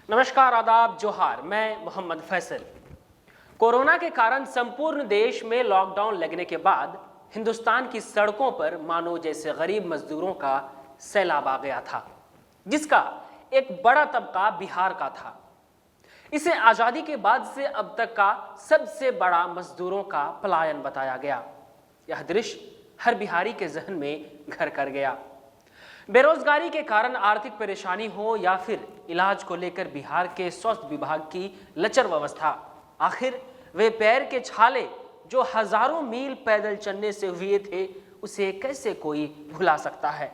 नमस्कार, आदाब, जोहार। मैं मोहम्मद फैसल। कोरोना के कारण संपूर्ण देश में लॉकडाउन लगने के बाद हिंदुस्तान की सड़कों पर मानो जैसे गरीब मजदूरों का सैलाब आ गया था, जिसका एक बड़ा तबका बिहार का था। इसे आजादी के बाद से अब तक का सबसे बड़ा मजदूरों का पलायन बताया गया। यह दृश्य हर बिहारी के जहन में घर कर गया। बेरोजगारी के कारण आर्थिक परेशानी हो या फिर इलाज को लेकर बिहार के स्वास्थ्य विभाग की लचर व्यवस्था, आखिर वे पैर के छाले जो हजारों मील पैदल चलने से हुए थे, उसे कैसे कोई भुला सकता है।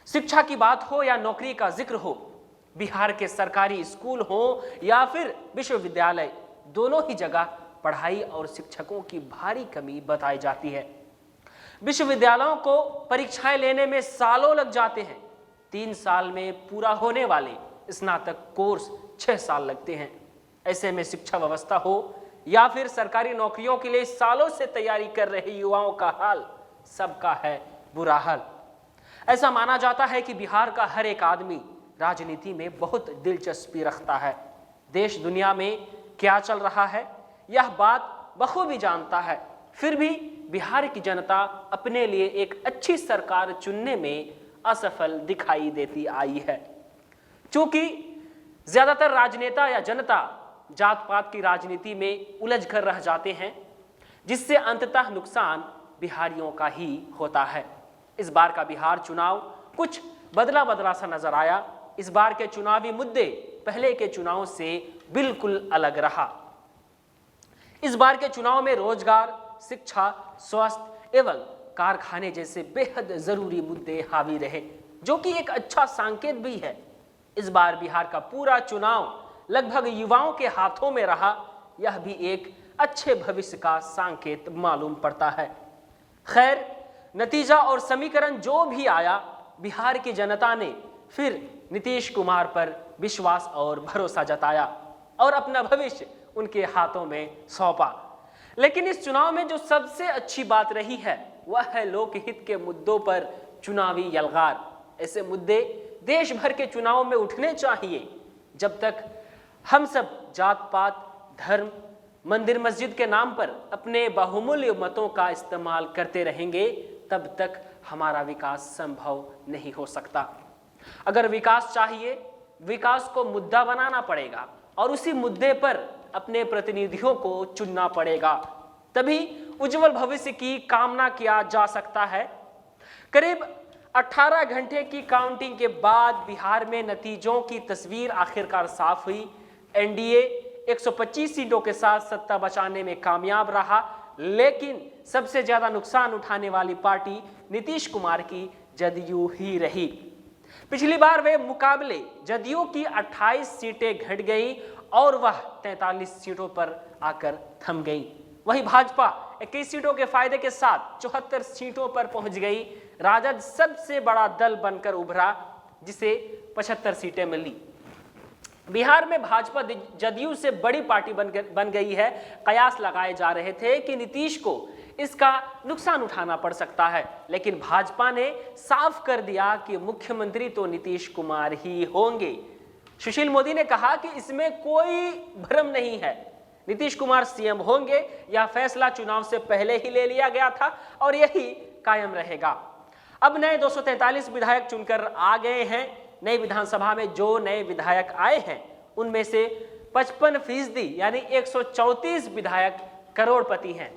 शिक्षा की बात हो या नौकरी का जिक्र हो, बिहार के सरकारी स्कूल हो या फिर विश्वविद्यालय, दोनों ही जगह पढ़ाई और शिक्षकों की भारी कमी बताई जाती है। विश्वविद्यालयों को परीक्षाएं लेने में सालों लग जाते हैं। 3 साल में पूरा होने वाले स्नातक कोर्स 6 साल लगते हैं। ऐसे में शिक्षा व्यवस्था हो या फिर सरकारी नौकरियों के लिए सालों से तैयारी कर रहे युवाओं का हाल सबका है बुरा हाल। ऐसा माना जाता है कि बिहार का हर एक आदमी राजनीति में बहुत दिलचस्पी रखता है। देश दुनिया में क्या चल रहा है यह बात बखूबी जानता है, फिर भी बिहार की जनता अपने लिए एक अच्छी सरकार चुनने में असफल दिखाई देती आई है। चूंकि ज्यादातर राजनेता या जनता जात पात की राजनीति में उलझ कर रह जाते हैं, जिससे अंततः नुकसान बिहारियों का ही होता है। इस बार का बिहार चुनाव कुछ बदला बदला सा नजर आया। इस बार के चुनावी मुद्दे पहले के चुनाव से बिल्कुल अलग रहा। इस बार के चुनाव में रोजगार, शिक्षा, स्वास्थ्य एवं कारखाने जैसे बेहद जरूरी मुद्दे हावी रहे, जो कि एक अच्छा संकेत भी है। इस बार बिहार का पूरा चुनाव लगभग युवाओं के हाथों में रहा, यह भी एक अच्छे भविष्य का संकेत मालूम पड़ता है। खैर, नतीजा और समीकरण जो भी आया, बिहार की जनता ने फिर नीतीश कुमार पर विश्वास और भरोसा जताया और अपना भविष्य उनके हाथों में सौंपा। लेकिन इस चुनाव में जो सबसे अच्छी बात रही है वह है लोकहित के मुद्दों पर चुनावी यलगार। ऐसे मुद्दे देश भर के चुनाव में उठने चाहिए। जब तक हम सब जात पात, धर्म, मंदिर मस्जिद के नाम पर अपने बहुमूल्य मतों का इस्तेमाल करते रहेंगे, तब तक हमारा विकास संभव नहीं हो सकता। अगर विकास चाहिए, विकास को मुद्दा बनाना पड़ेगा और उसी मुद्दे पर अपने प्रतिनिधियों को चुनना पड़ेगा, तभी उज्जवल भविष्य की कामना किया जा सकता है। करीब 18 घंटे की काउंटिंग के बाद बिहार में नतीजों की तस्वीर आखिरकार साफ हुई। एनडीए 125 सीटों के साथ सत्ता बचाने में कामयाब रहा, लेकिन सबसे ज्यादा नुकसान उठाने वाली पार्टी नीतीश कुमार की जदयू ही रही। पिछली बार वे मुकाबले जदयू की 28 सीटें घट गई और वह 43 सीटों पर आकर थम गई। वहीं भाजपा 21 सीटों के फायदे के साथ 74 सीटों पर पहुंच गई। राजद सबसे बड़ा दल बनकर उभरा, जिसे 75 सीटें मिली। बिहार में भाजपा जदयू से बड़ी पार्टी बन गई है। कयास लगाए जा रहे थे कि नीतीश को इसका नुकसान उठाना पड़ सकता है, लेकिन भाजपा ने साफ कर दिया कि मुख्यमंत्री तो नीतीश कुमार ही होंगे। सुशील मोदी ने कहा कि इसमें कोई भ्रम नहीं है, नीतीश कुमार सीएम होंगे। यह फैसला चुनाव से पहले ही ले लिया गया था और यही कायम रहेगा। अब नए 243 विधायक चुनकर आ गए हैं। नई विधानसभा में जो नए विधायक आए हैं, उनमें से 55% यानी 134 विधायक करोड़पति हैं।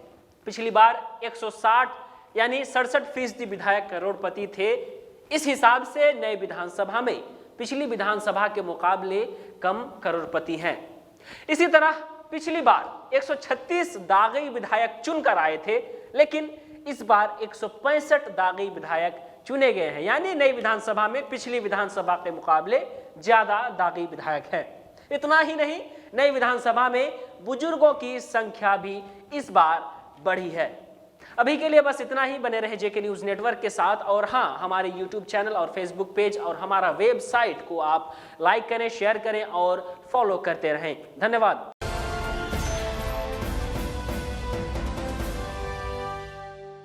पिछली बार 160 यानी 67% विधायक करोड़पति थे। इस हिसाब से नए विधानसभा में पिछली विधानसभा के मुकाबले कम करोड़पति हैं। इसी तरह पिछली बार 136 दागी विधायक चुनकर आए थे, लेकिन इस बार 165 दागी विधायक चुने गए हैं, यानी नई विधानसभा में पिछली विधानसभा के मुकाबले ज्यादा दागी विधायक हैं। इतना ही नहीं, नई विधानसभा में बुजुर्गों की संख्या भी इस बार बढ़ी है। अभी के लिए बस इतना ही। बने रहे जेके न्यूज नेटवर्क के साथ, और हाँ, हमारे यूट्यूब चैनल और फेसबुक पेज और हमारा वेबसाइट को आप लाइक करें, शेयर करें और फॉलो करते रहें। धन्यवाद।